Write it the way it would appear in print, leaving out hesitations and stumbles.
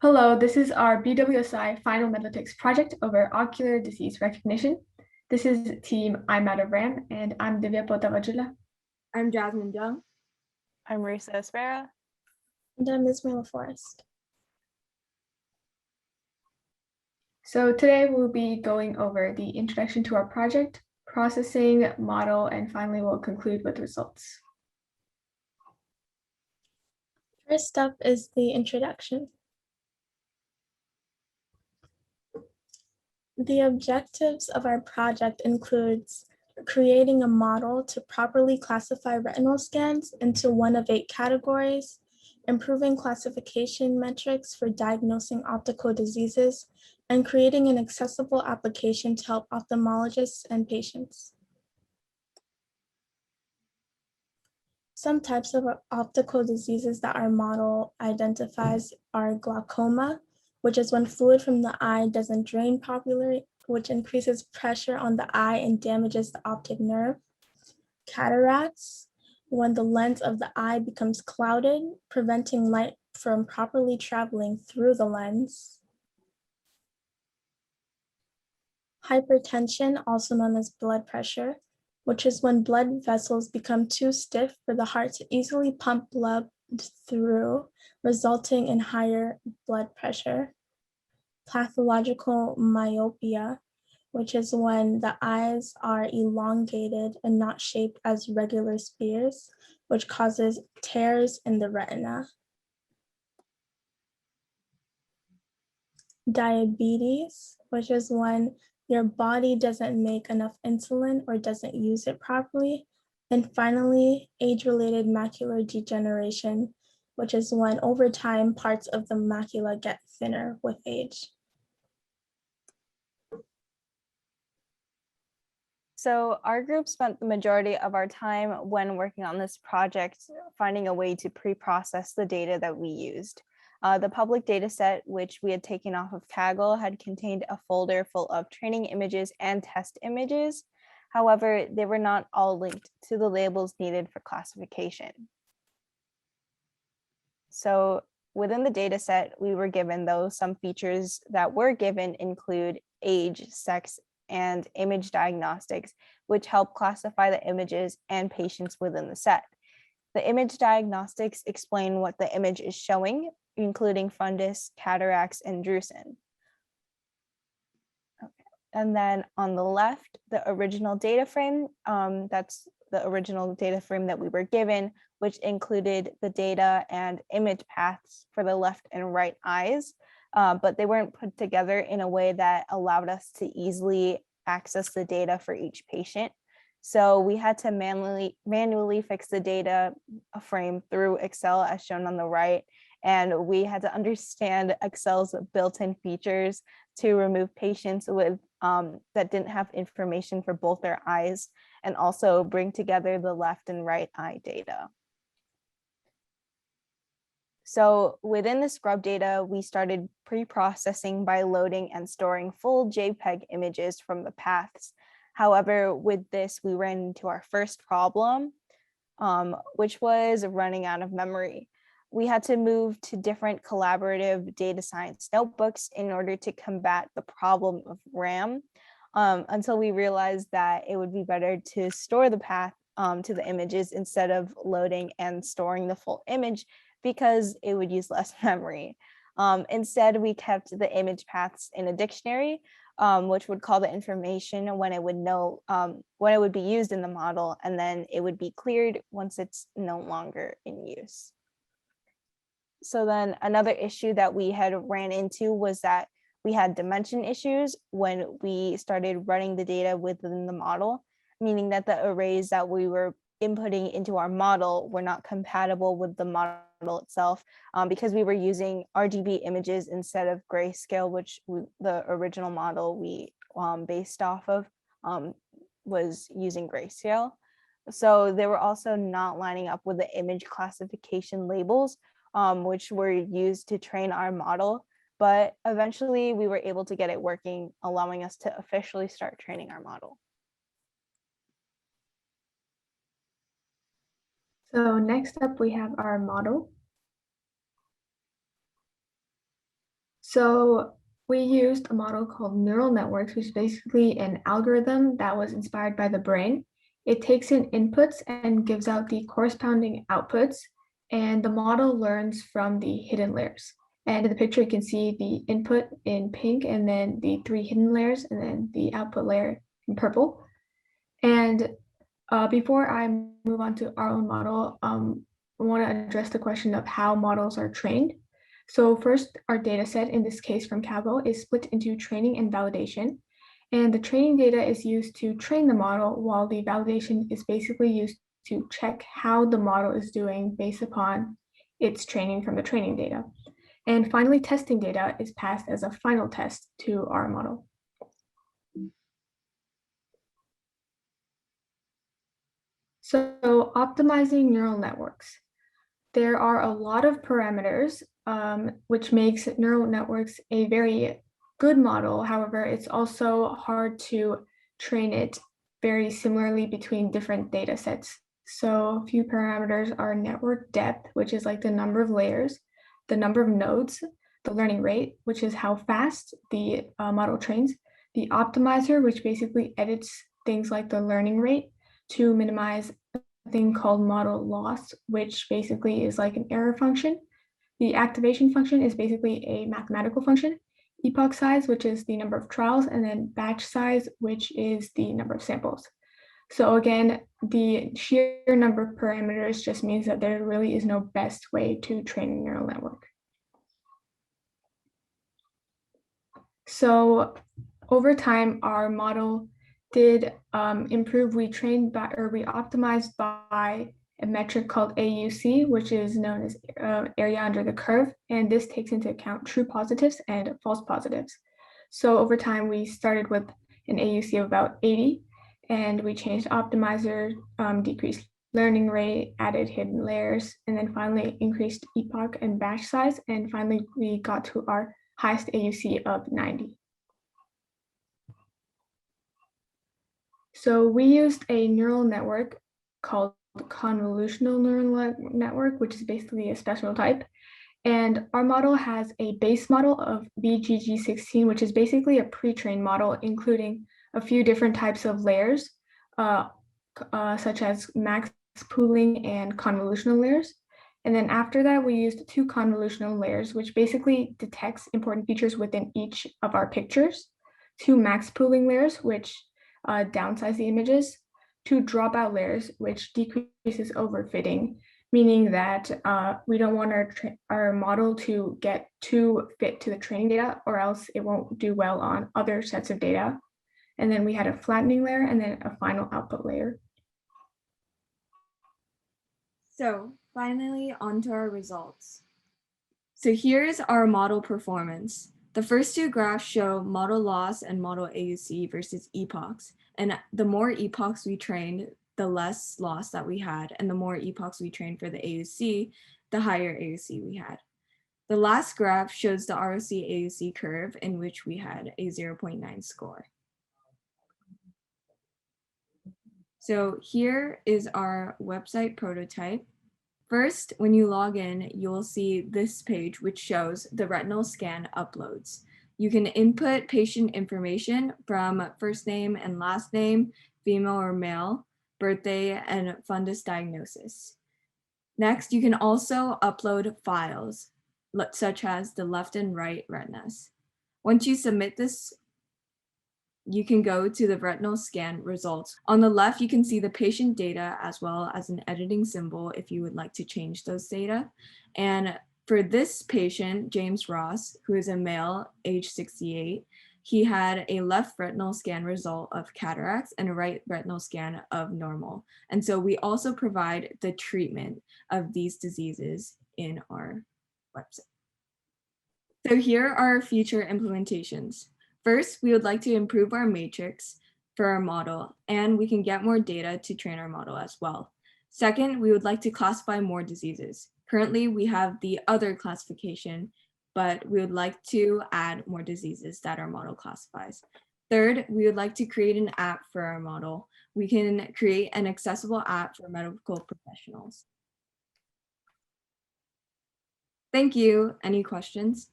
Hello, this is our BWSI final Medlytics project over ocular disease recognition. This is team I'm out of RAM, and I'm Divya Potavajula. I'm Jasmine Young. I'm Reesa. And I'm Izmir Forest. So today we'll be going over the introduction to our project, processing, model, and finally we'll conclude with results. First up is the introduction. The objectives of our project includes creating a model to properly classify retinal scans into one of 8 categories, improving classification metrics for diagnosing optical diseases, and creating an accessible application to help ophthalmologists and patients. Some types of optical diseases that our model identifies are glaucoma, which is when fluid from the eye doesn't drain properly, which increases pressure on the eye and damages the optic nerve. Cataracts, when the lens of the eye becomes clouded, preventing light from properly traveling through the lens. Hypertension, also known as blood pressure, which is when blood vessels become too stiff for the heart to easily pump blood through, resulting in higher blood pressure. Pathological myopia, which is when the eyes are elongated and not shaped as regular spheres, which causes tears in the retina. Diabetes, which is when your body doesn't make enough insulin or doesn't use it properly. And finally, age-related macular degeneration, which is when over time parts of the macula get thinner with age. So our group spent the majority of our time when working on this project finding a way to pre-process the data that we used. The public data set, which we had taken off of Kaggle, had contained a folder full of training images and test images. However, they were not all linked to the labels needed for classification. So within the data set, we were given, though, some features that were given include age, sex, and image diagnostics, which help classify the images and patients within the set. The image diagnostics explain what the image is showing, including fundus, cataracts, and drusen. Okay. And then on the left, the original data frame, that's the original data frame that we were given, which included the data and image paths for the left and right eyes, but they weren't put together in a way that allowed us to easily access the data for each patient. So we had to manually fix the data frame through Excel as shown on the right. And we had to understand Excel's built-in features to remove patients with that didn't have information for both their eyes, and also bring together the left and right eye data. So within the scrub data, we started pre-processing by loading and storing full JPEG images from the paths. However, with this, we ran into our first problem, which was running out of memory. We had to move to different collaborative data science notebooks in order to combat the problem of RAM, until we realized that it would be better to store the path to the images instead of loading and storing the full image, because it would use less memory. Instead, we kept the image paths in a dictionary, which would call the information when it would know when it would be used in the model, and then it would be cleared once it's no longer in use. So then another issue that we had ran into was that we had dimension issues when we started running the data within the model, meaning that the arrays that we were inputting into our model were not compatible with the model itself, because we were using RGB images instead of grayscale, which the original model we based off of was using grayscale. So they were also not lining up with the image classification labels, which were used to train our model. But eventually we were able to get it working, allowing us to officially start training our model. So next up, we have our model. So we used a model called neural networks, which is basically an algorithm that was inspired by the brain. It takes in inputs and gives out the corresponding outputs, and the model learns from the hidden layers. And in the picture, you can see the input in pink, and then the 3 hidden layers, and then the output layer in purple. And before I move on to our own model, I want to address the question of how models are trained. So first, our data set, in this case from Calvo, is split into training and validation. And the training data is used to train the model, while the validation is basically used to check how the model is doing based upon its training from the training data. And finally, testing data is passed as a final test to our model. So optimizing neural networks. There are a lot of parameters, which makes neural networks a very good model. However, it's also hard to train it very similarly between different data sets. So a few parameters are network depth, which is like the number of layers, the number of nodes, the learning rate, which is how fast the model trains, the optimizer, which basically edits things like the learning rate to minimize a thing called model loss, which basically is like an error function. The activation function is basically a mathematical function. Epoch size, which is the number of trials, and then batch size, which is the number of samples. So again, the sheer number of parameters just means that there really is no best way to train a neural network. So over time, our model did improve. We trained by, or we optimized by a metric called AUC, which is known as area under the curve. And this takes into account true positives and false positives. So over time, we started with an AUC of about 80, and we changed optimizer, decreased learning rate, added hidden layers, and then finally increased epoch and batch size. And finally, we got to our highest AUC of 90. So we used a neural network called convolutional neural network, which is basically a special type. And our model has a base model of BGG16, which is basically a pre-trained model, including a few different types of layers, such as max pooling and convolutional layers. And then after that, we used 2 convolutional layers, which basically detects important features within each of our pictures, 2 max pooling layers, which downsize the images, 2 dropout layers, which decreases overfitting, meaning that we don't want our model to get too fit to the training data, or else it won't do well on other sets of data. And then we had a flattening layer and then a final output layer. So finally, onto our results. So here's our model performance. The first 2 graphs show model loss and model AUC versus epochs. And the more epochs we trained, the less loss that we had. And the more epochs we trained for the AUC, the higher AUC we had. The last graph shows the ROC AUC curve, in which we had a 0.9 score. So here is our website prototype. First, when you log in, you'll see this page, which shows the retinal scan uploads. You can input patient information from first name and last name, female or male, birthday, and fundus diagnosis. Next, you can also upload files, such as the left and right retinas. Once you submit this, you can go to the retinal scan results. On the left, you can see the patient data as well as an editing symbol if you would like to change those data. And for this patient, James Ross, who is a male, age 68, he had a left retinal scan result of cataracts and a right retinal scan of normal. And so we also provide the treatment of these diseases in our website. So here are our future implementations. First, we would like to improve our matrix for our model, and we can get more data to train our model as well. Second, we would like to classify more diseases. Currently, we have the other classification, but we would like to add more diseases that our model classifies. Third, we would like to create an app for our model. We can create an accessible app for medical professionals. Thank you. Any questions?